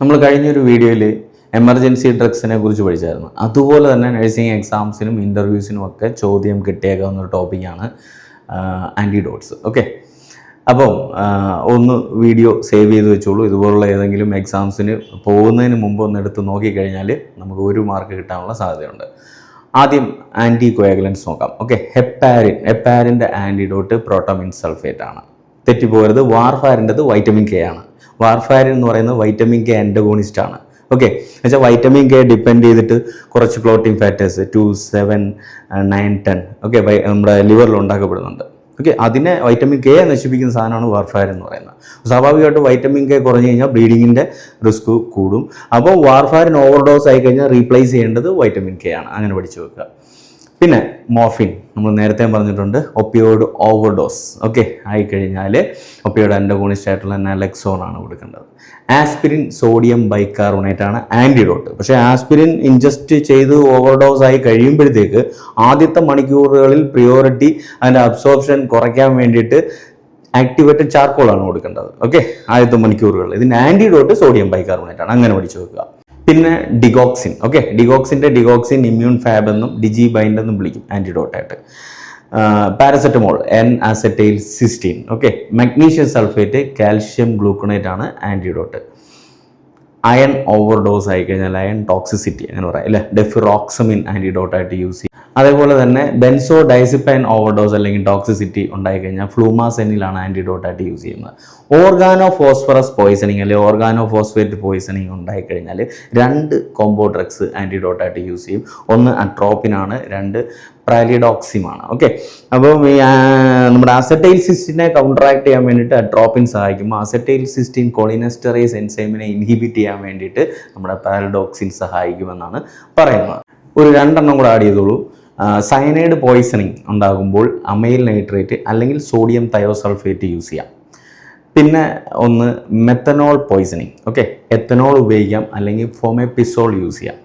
നമ്മൾ കഴിഞ്ഞൊരു വീഡിയോയിൽ എമർജൻസി ഡ്രഗ്സിനെ കുറിച്ച് പഠിച്ചായിരുന്നു. അതുപോലെ തന്നെ നഴ്സിംഗ് എക്സാംസിനും ഇൻ്റർവ്യൂസിനും ഒക്കെ ചോദ്യം കിട്ടിയേക്കാവുന്ന ഒരു ടോപ്പിക്കാണ് ആൻറ്റിഡോട്ട്സ്. ഓക്കെ, അപ്പം ഒന്ന് വീഡിയോ സേവ് ചെയ്ത് വെച്ചോളൂ. ഇതുപോലുള്ള ഏതെങ്കിലും എക്സാംസിന് പോകുന്നതിന് മുമ്പ് ഒന്ന് എടുത്ത് നോക്കിക്കഴിഞ്ഞാൽ നമുക്ക് 1 മാർക്ക് കിട്ടാനുള്ള സാധ്യതയുണ്ട്. ആദ്യം ആൻറ്റി കോയാഗുലൻസ് നോക്കാം. ഓക്കെ, ഹെപ്പാരിൻ്റെ ആൻറ്റിഡോട്ട് പ്രോട്ടമിൻ സൾഫേറ്റ് ആണ്. തെറ്റിപ്പോകരുത്. വാർഫാരിൻ്റെത് വൈറ്റമിൻ കെ ആണ്. വാർഫാരിൻ എന്ന് പറയുന്നത് വൈറ്റമിൻ കെ ആൻറ്റഗോണിസ്റ്റ് ആണ്. ഓക്കെ, എന്നുവെച്ചാൽ വൈറ്റമിൻ കെ ഡിപ്പെൻഡ് ചെയ്തിട്ട് കുറച്ച് ക്ലോട്ടിംഗ് ഫാക്ടേഴ്സ് 2, 7, 9, 10 ഓക്കെ നമ്മുടെ ലിവറിൽ ഉണ്ടാക്കപ്പെടുന്നുണ്ട്. ഓക്കെ, അതിനെ വൈറ്റമിൻ കെ നശിപ്പിക്കുന്ന സാധനമാണ് വാർഫാരിൻ എന്ന് പറയുന്നത്. സ്വാഭാവികമായിട്ടും വൈറ്റമിൻ കെ കുറഞ്ഞു കഴിഞ്ഞാൽ ബ്ലീഡിങ്ങിൻ്റെ റിസ്ക് കൂടും. അപ്പോൾ വാർഫാരിൻ ഓവർഡോസ് ആയി കഴിഞ്ഞാൽ റീപ്ലേസ് ചെയ്യേണ്ടത് വൈറ്റമിൻ കെ ആണ്. അങ്ങനെ പഠിച്ചു വെക്കുക. പിന്നെ മോർഫിൻ നമ്മൾ നേരത്തെ പറഞ്ഞിട്ടുണ്ട്. ഒപ്പിയോയിഡ് ഓവർഡോസ് ഓക്കെ ആയിക്കഴിഞ്ഞാൽ ഒപ്പിയോയിഡ് ആൻറ്റഗോണിസ്റ്റ് ആയിട്ടുള്ള നലെക്സോൺ ആണ് കൊടുക്കേണ്ടത്. ആസ്പിരിൻ സോഡിയം ബൈകാർബണേറ്റ് ആണ് ആൻറ്റിഡോട്ട്. പക്ഷേ ആസ്പിരിൻ ഇൻജസ്റ്റ് ചെയ്ത് ഓവർഡോസ് ആയി കഴിയുമ്പോഴത്തേക്ക് ആദ്യത്തെ മണിക്കൂറുകളിൽ പ്രിയോറിറ്റി അതിൻ്റെ അബ്സോർപ്ഷൻ കുറയ്ക്കാൻ വേണ്ടിയിട്ട് ആക്ടിവേറ്റഡ് ചാർക്കോളാണ് കൊടുക്കേണ്ടത്. ഓക്കെ, ആദ്യത്തെ മണിക്കൂറുകളിൽ. ഇതിന് ആൻറ്റിഡോട്ട് സോഡിയം ബൈകാർബണേറ്റ് ആണ്. അങ്ങനെ പഠിച്ചു വെക്കുക. പിന്നെ digoxin. Okay, digoxin immune fab എന്നും ഡിജിബൈൻഡ് എന്നും വിളിക്കും ആൻറ്റിഡോട്ടായിട്ട്. Paracetamol N-acetylcysteine. Okay, magnesium sulphate calcium gluconate ആണ് ആൻറ്റിഡോട്ട്. അയൺ ഓവർഡോസ് ആയിക്കഴിഞ്ഞാൽ അയൺ ടോക്സിസിറ്റി അങ്ങനെ പറയാം അല്ലേ, ഡെഫിറോക്സമിൻ ആൻറ്റിഡോട്ടായിട്ട് യൂസ് ചെയ്യും. അതേപോലെ തന്നെ ബെൻസോ ഡൈസിപ്പൈൻ ഓവർഡോസ് അല്ലെങ്കിൽ ടോക്സിസിറ്റി ഉണ്ടായിക്കഴിഞ്ഞാൽ ഫ്ലൂമാസെനിലാണ് ആൻറ്റിഡോട്ടായിട്ട് യൂസ് ചെയ്യുന്നത്. ഓർഗാനോ ഫോസ്ഫറസ് പോയിസണിങ് അല്ലെങ്കിൽ ഓർഗാനോ ഫോസ്ഫേറ്റ് പോയിസണിങ് ഉണ്ടായിക്കഴിഞ്ഞാൽ 2 കോംബോ ഡ്രഗ്സ് ആൻറ്റിഡോട്ടായിട്ട് യൂസ് ചെയ്യും. ഒന്ന് അട്രോപ്പിനാണ്, 2 പ്രാലിഡോക്സിമാണ്. ഓക്കെ, അപ്പം ഈ നമ്മുടെ അസറ്റൈൽസിസ്റ്റിനെ കൗണ്ടറാക്ട് ചെയ്യാൻ വേണ്ടിയിട്ട് അട്രോപ്പിൻ സഹായിക്കും. അസറ്റൈൽസിസ്റ്റിൻ കോളിനെസ്റ്ററേസ് എൻസൈമിനെ ഇൻഹിബിറ്റ് ചെയ്യാൻ വേണ്ടിയിട്ട് നമ്മുടെ പാരഡോക്സിൻ സഹായിക്കുമെന്നാണ് പറയുന്നത്. ഒരു 2 എണ്ണം കൂടെ ആഡ് ചെയ്തോളൂ. സയനൈഡ് പോയിസണിങ് ഉണ്ടാകുമ്പോൾ അമൈൽ നൈട്രേറ്റ് അല്ലെങ്കിൽ സോഡിയം തയോസൾഫേറ്റ് യൂസ് ചെയ്യാം. പിന്നെ ഒന്ന് മെത്തനോൾ പോയിസണിങ്. ഓക്കെ, എത്തനോൾ ഉപയോഗിക്കാം അല്ലെങ്കിൽ ഫോമെപ്പിസോൾ യൂസ് ചെയ്യാം.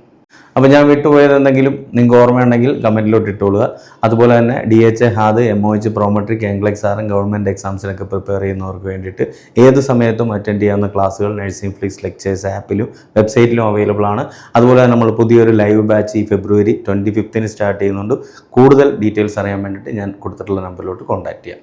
അപ്പോൾ ഞാൻ വിട്ടുപോയത് എന്തെങ്കിലും നിങ്ങൾക്ക് ഓർമ്മയുണ്ടെങ്കിൽ കമൻറ്റിലോട്ട് ഇട്ടോളുക. അതുപോലെ തന്നെ DHA, HAD, MOH, പ്രോമെട്രിക്, എൻഗ്ലെക്സാറും ഗവൺമെൻറ് എക്സാംസിനൊക്കെ പ്രിപ്പയർ ചെയ്യുന്നവർക്ക് വേണ്ടിയിട്ട് ഏത് സമയത്തും അറ്റൻഡ് ചെയ്യാവുന്ന ക്ലാസ്സുകൾ നഴ്സിംഗ് ഫ്ലിക്സ് ലെക്ചേഴ്സ് ആപ്പിലും വെബ്സൈറ്റിലും അവൈലബിൾ ആണ്. അതുപോലെ നമ്മൾ പുതിയൊരു ലൈവ് ബാച്ച് ഈ ഫെബ്രുവരി 25 സ്റ്റാർട്ട് ചെയ്യുന്നുണ്ട്. കൂടുതൽ ഡീറ്റെയിൽസ് അറിയാൻ വേണ്ടിയിട്ട് ഞാൻ കൊടുത്തിട്ടുള്ള നമ്പറിലോട്ട് കോൺടാക്ട് ചെയ്യാം.